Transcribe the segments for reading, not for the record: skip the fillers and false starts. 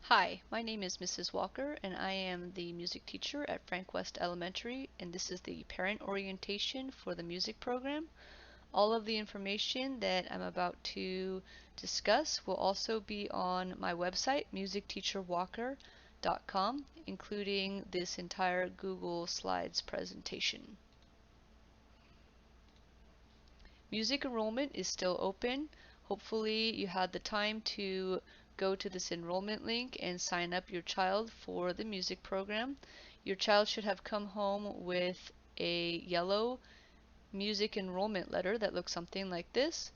Hi, my name is Mrs. Walker, and I am the music teacher at Frank West Elementary, and this is the parent orientation for the music program. All of the information that I'm about to discuss will also be on my website, musicteacherwalker.com, including this entire Google Slides presentation. Music enrollment is still open. Hopefully you had the time to go to this enrollment link and sign up your child for the music program. Your child should have come home with a yellow music enrollment letter that looks something like this,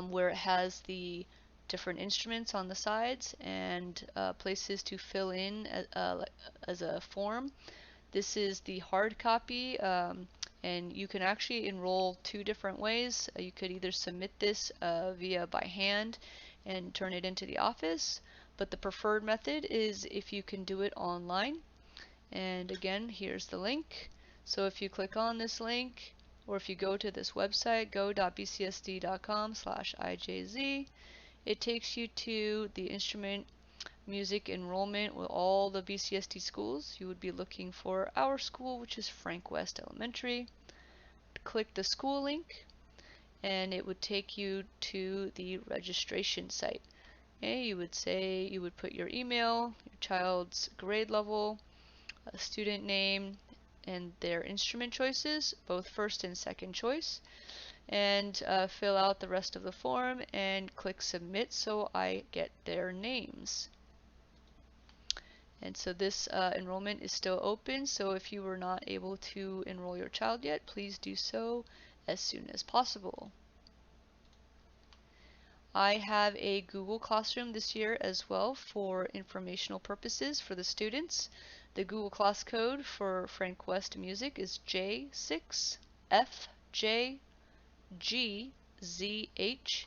where it has the different instruments on the sides and places to fill in as a form. This is the hard copy, and you can actually enroll two different ways. You could either submit this via by hand and turn it into the office, but the preferred method is if you can do it online. And again, here's the link. So if you click on this link, or if you go to this website, go.bcsd.com/ijz, it takes you to the instrument music enrollment with all the BCSD schools. You would be looking for our school, which is Frank West Elementary. Click the school link, and it would take you to the registration site. Okay, you would put your email, your child's grade level, a student name, and their instrument choices, both first and second choice, and fill out the rest of the form and click submit so I get their names. And so this enrollment is still open, so if you were not able to enroll your child yet, please do so as soon as possible. I have a Google Classroom this year as well for informational purposes for the students. The Google Class code for Frank West Music is J6FJGZH.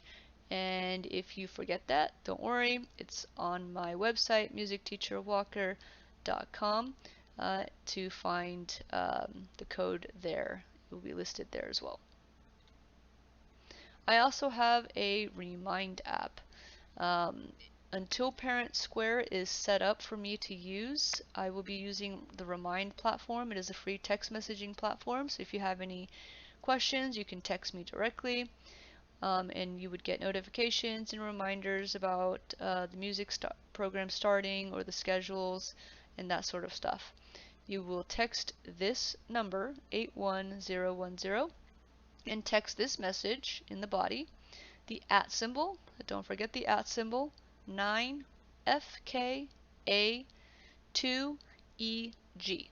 And if you forget that, don't worry, it's on my website, musicteacherwalker.com, to find the code there. It will be listed there as well. I also have a Remind app. Until Parent Square is set up for me to use, I will be using the Remind platform. It is a free text messaging platform, so if you have any questions, you can text me directly. And you would get notifications and reminders about the music program starting or the schedules and that sort of stuff. You will text this number, 81010, and text this message in the body, the @ symbol, don't forget the @ symbol, 9FKA2EG.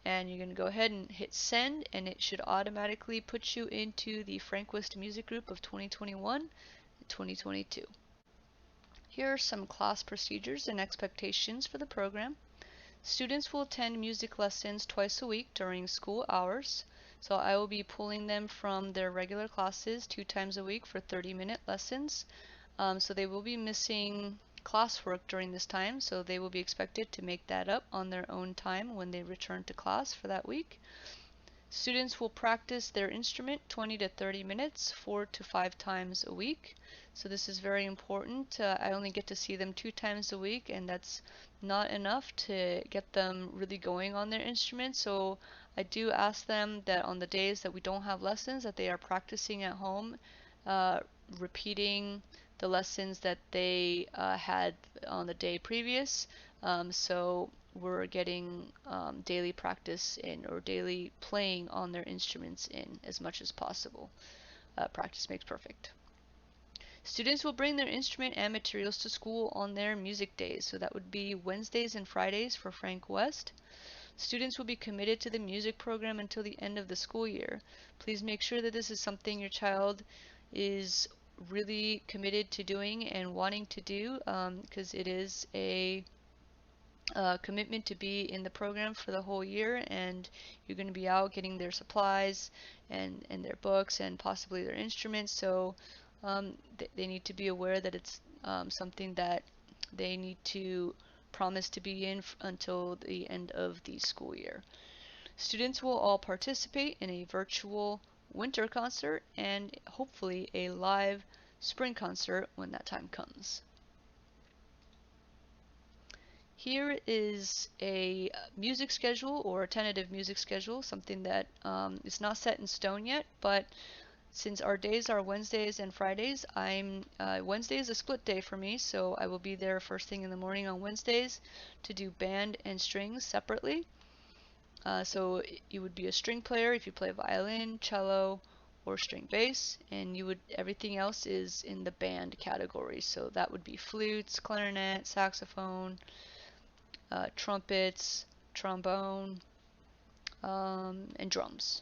And you're going to go ahead and hit send, and it should automatically put you into the Frank West Music Group of 2021 and 2022. Here are some class procedures and expectations for the program. Students will attend music lessons twice a week during school hours. So I will be pulling them from their regular classes 2 times a week for 30-minute lessons. So they will be missing classwork during this time, so they will be expected to make that up on their own time when they return to class for that week. Students will practice their instrument 20 to 30 minutes, 4 to 5 times a week. So this is very important. I only get to see them 2 times a week, and that's not enough to get them really going on their instrument. So I do ask them that on the days that we don't have lessons, that they are practicing at home, repeating the lessons that they had on the day previous. So we're getting daily practice in, or daily playing on their instruments in, as much as possible. Practice makes perfect. Students will bring their instrument and materials to school on their music days, so that would be Wednesdays and Fridays for Frank West. Students will be committed to the music program until the end of the school year. Please make sure that this is something your child is really committed to doing and wanting to do, because it is a commitment to be in the program for the whole year, and you're going to be out getting their supplies and their books and possibly their instruments. So they need to be aware that it's something that they need to promise to be in until the end of the school year. Students will all participate in a virtual winter concert and hopefully a live spring concert when that time comes. here is a music schedule or a tentative music schedule, something that is not set in stone yet, but since our days are Wednesdays and Fridays, Wednesday is a split day for me, so I will be there first thing in the morning on Wednesdays to do band and strings separately. So you would be a string player if you play violin, cello, or string bass, and everything else is in the band category. So that would be flutes, clarinet, saxophone, trumpets, trombone, and drums.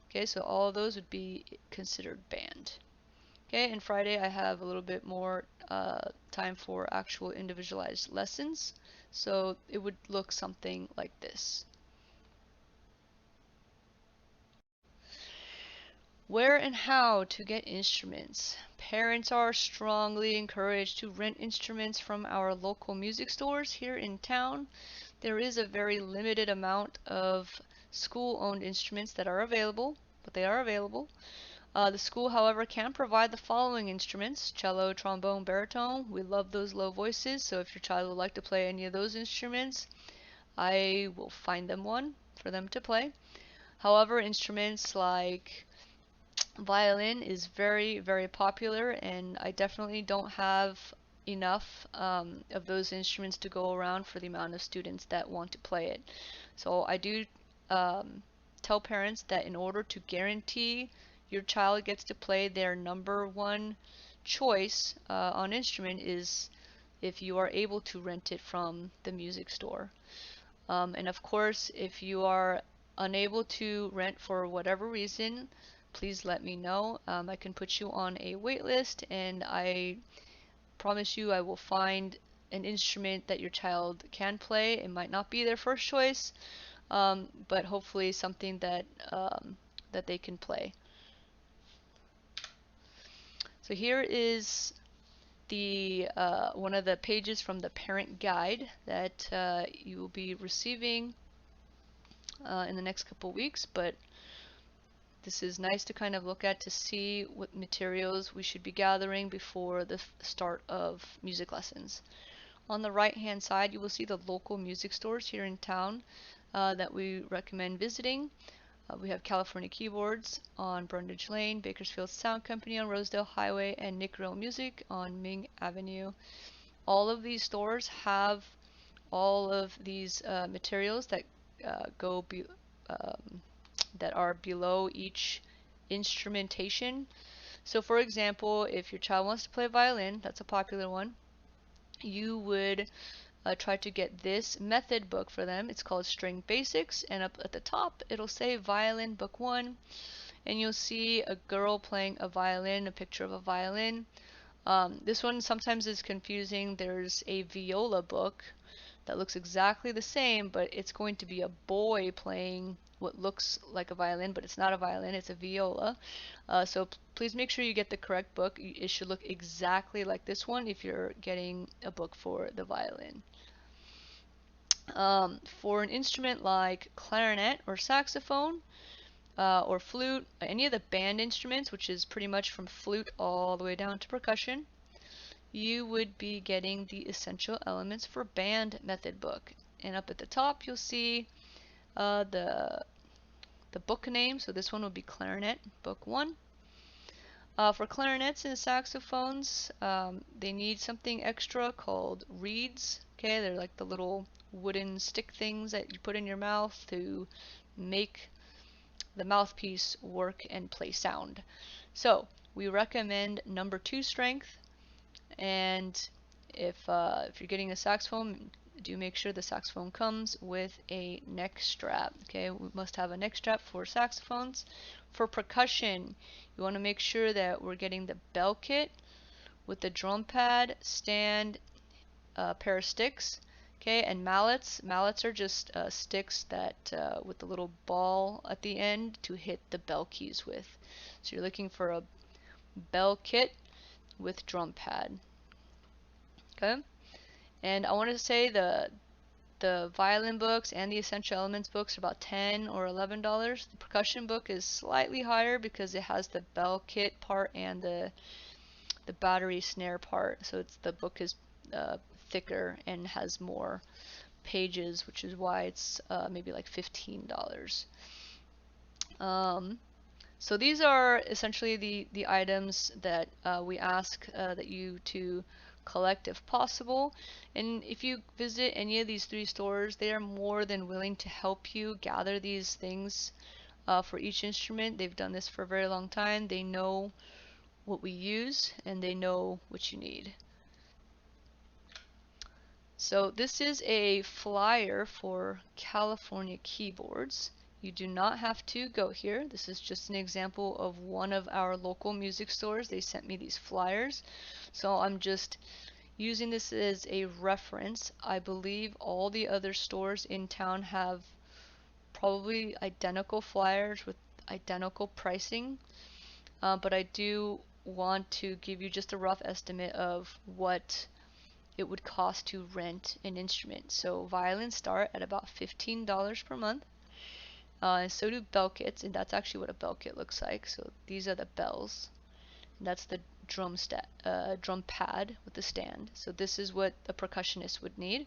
Okay, so all of those would be considered band. Okay, and Friday I have a little bit more time for actual individualized lessons. So it would look something like this. Where and how to get instruments. Parents are strongly encouraged to rent instruments from our local music stores here in town. There is a very limited amount of school-owned instruments that are available, but they are available. The school, however, can provide the following instruments: cello, trombone, baritone. We love those low voices, so if your child would like to play any of those instruments, I will find them one for them to play. However, instruments like violin is very, very popular, and I definitely don't have enough of those instruments to go around for the amount of students that want to play it. So I do tell parents that in order to guarantee your child gets to play their number one choice on instrument is if you are able to rent it from the music store. And of course, if you are unable to rent for whatever reason, please let me know. I can put you on a wait list, and I promise you I will find an instrument that your child can play. It might not be their first choice, but hopefully something that they can play. So here is the one of the pages from the parent guide that you will be receiving in the next couple weeks, but this is nice to kind of look at to see what materials we should be gathering before the start of music lessons. On the right hand side you will see the local music stores here in town that we recommend visiting. We have California Keyboards on Brundage Lane, Bakersfield Sound Company on Rosedale Highway, and Nick Real Music on Ming Avenue. All of these stores have all of these materials that that are below each instrumentation. So for example, if your child wants to play violin, that's a popular one, you would try to get this method book for them. It's called String Basics, and up at the top it'll say Violin Book 1, and you'll see a girl playing a violin, a picture of a violin. This one sometimes is confusing. There's a viola book that looks exactly the same, but it's going to be a boy playing what looks like a violin, but it's not a violin, it's a viola. So please make sure you get the correct book. It should look exactly like this one if you're getting a book for the violin. For an instrument like clarinet or saxophone or flute, any of the band instruments, which is pretty much from flute all the way down to percussion, you would be getting the essential elements for band method book. And up at the top you'll see the book name. So this one will be Clarinet Book 1. For clarinets and saxophones, they need something extra called reeds. Okay, they're like the little wooden stick things that you put in your mouth to make the mouthpiece work and play sound. So we recommend number 2 strength, and if you're getting a saxophone, do make sure the saxophone comes with a neck strap. Okay, we must have a neck strap for saxophones. For percussion, you want to make sure that we're getting the bell kit with the drum pad, stand, pair of sticks. Okay, and mallets. Mallets are just sticks that with the little ball at the end to hit the bell keys with. So you're looking for a bell kit with drum pad. Okay, and I want to say the violin books and the essential elements books are about $10 or $11. The percussion book is slightly higher because it has the bell kit part and the battery snare part. So the book is thicker and has more pages, which is why it's maybe like $15. Um, so these are essentially the items that we ask that you to collect if possible. And if you visit any of these 3 stores, they are more than willing to help you gather these things for each instrument. They've done this for a very long time. They know what we use and they know what you need. So this is a flyer for California keyboards. You do not have to go here. This is just an example of one of our local music stores. They sent me these flyers. So I'm just using this as a reference. I believe all the other stores in town have probably identical flyers with identical pricing. But I do want to give you just a rough estimate of what it would cost to rent an instrument. So violins start at about $15 per month. And so do bell kits, and that's actually what a bell kit looks like. So these are the bells. And that's the drum pad with the stand. So this is what a percussionist would need.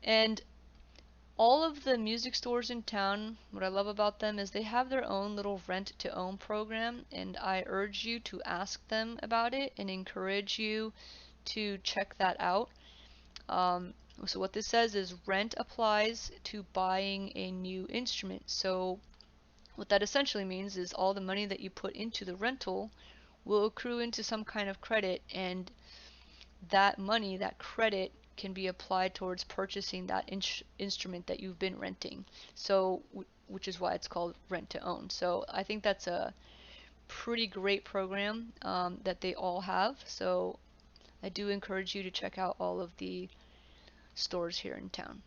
And all of the music stores in town, what I love about them is they have their own little rent to own program, and I urge you to ask them about it and encourage you to check that out. So what this says is rent applies to buying a new instrument. So what that essentially means is all the money that you put into the rental will accrue into some kind of credit, and that money, that credit, can be applied towards purchasing that instrument that you've been renting. So, which is why it's called rent to own. So I think that's a pretty great program that they all have. So I do encourage you to check out all of the stores here in town.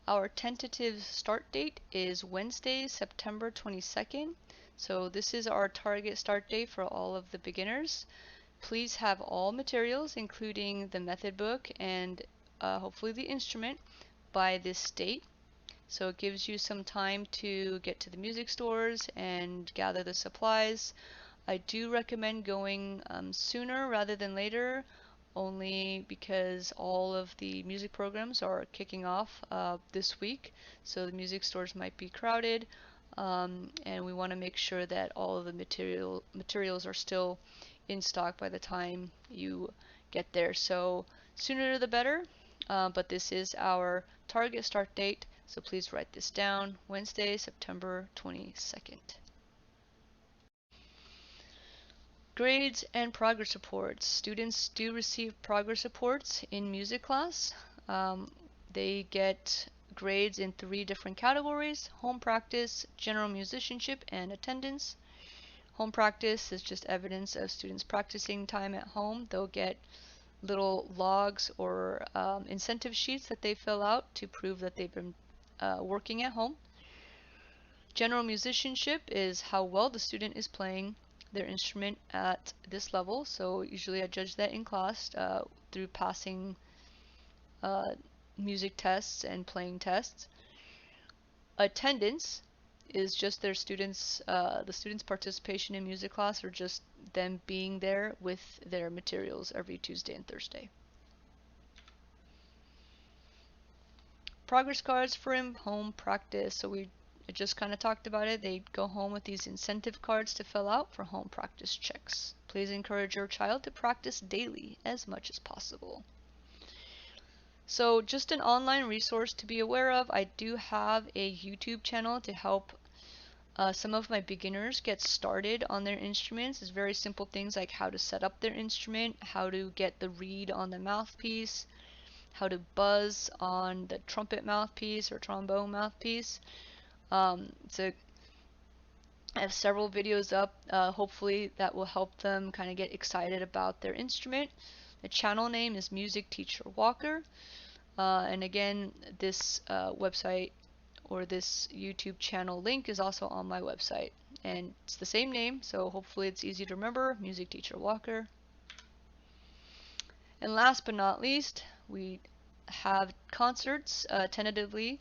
Our tentative start date is Wednesday, September 22nd. So this is our target start date for all of the beginners. Please have all materials, including the method book and hopefully the instrument, by this date. So it gives you some time to get to the music stores and gather the supplies. I do recommend going sooner rather than later, only because all of the music programs are kicking off this week, so the music stores might be crowded, and we want to make sure that all of the materials are still in stock by the time you get there. So sooner the better, but this is our target start date, so please write this down, Wednesday, September 22nd. Grades and progress reports. Students do receive progress reports in music class. Um, they get grades in 3 different categories: home practice, general musicianship, and attendance. Home practice is just evidence of students practicing time at home. They'll get little logs or incentive sheets that they fill out to prove that they've been working at home. General musicianship is how well the student is playing their instrument at this level. So usually I judge that in class through passing uh, music tests and playing tests. Attendance is just the students' participation in music class, or just them being there with their materials every Tuesday and Thursday. Progress cards for home practice. So we just kind of talked about it. They go home with these incentive cards to fill out for home practice checks. Please encourage your child to practice daily as much as possible. So just an online resource to be aware of, I do have a YouTube channel to help some of my beginners get started on their instruments. It's very simple things like how to set up their instrument, how to get the reed on the mouthpiece, how to buzz on the trumpet mouthpiece or trombone mouthpiece. So I have several videos up. Hopefully that will help them kind of get excited about their instrument. The channel name is Music Teacher Walker. And again, this website or this YouTube channel link is also on my website. And it's the same name, so hopefully it's easy to remember, Music Teacher Walker. And last but not least, we have concerts tentatively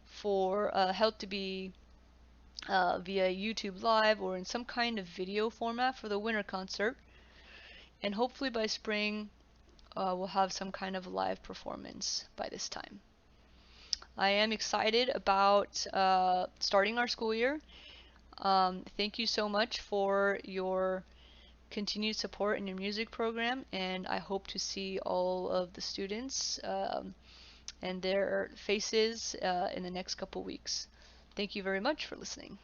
for held to be via YouTube Live or in some kind of video format for the winter concert. And hopefully by spring, we'll have some kind of live performance by this time. I am excited about starting our school year. Thank you so much for your continued support in your music program, and I hope to see all of the students and their faces in the next couple weeks. Thank you very much for listening.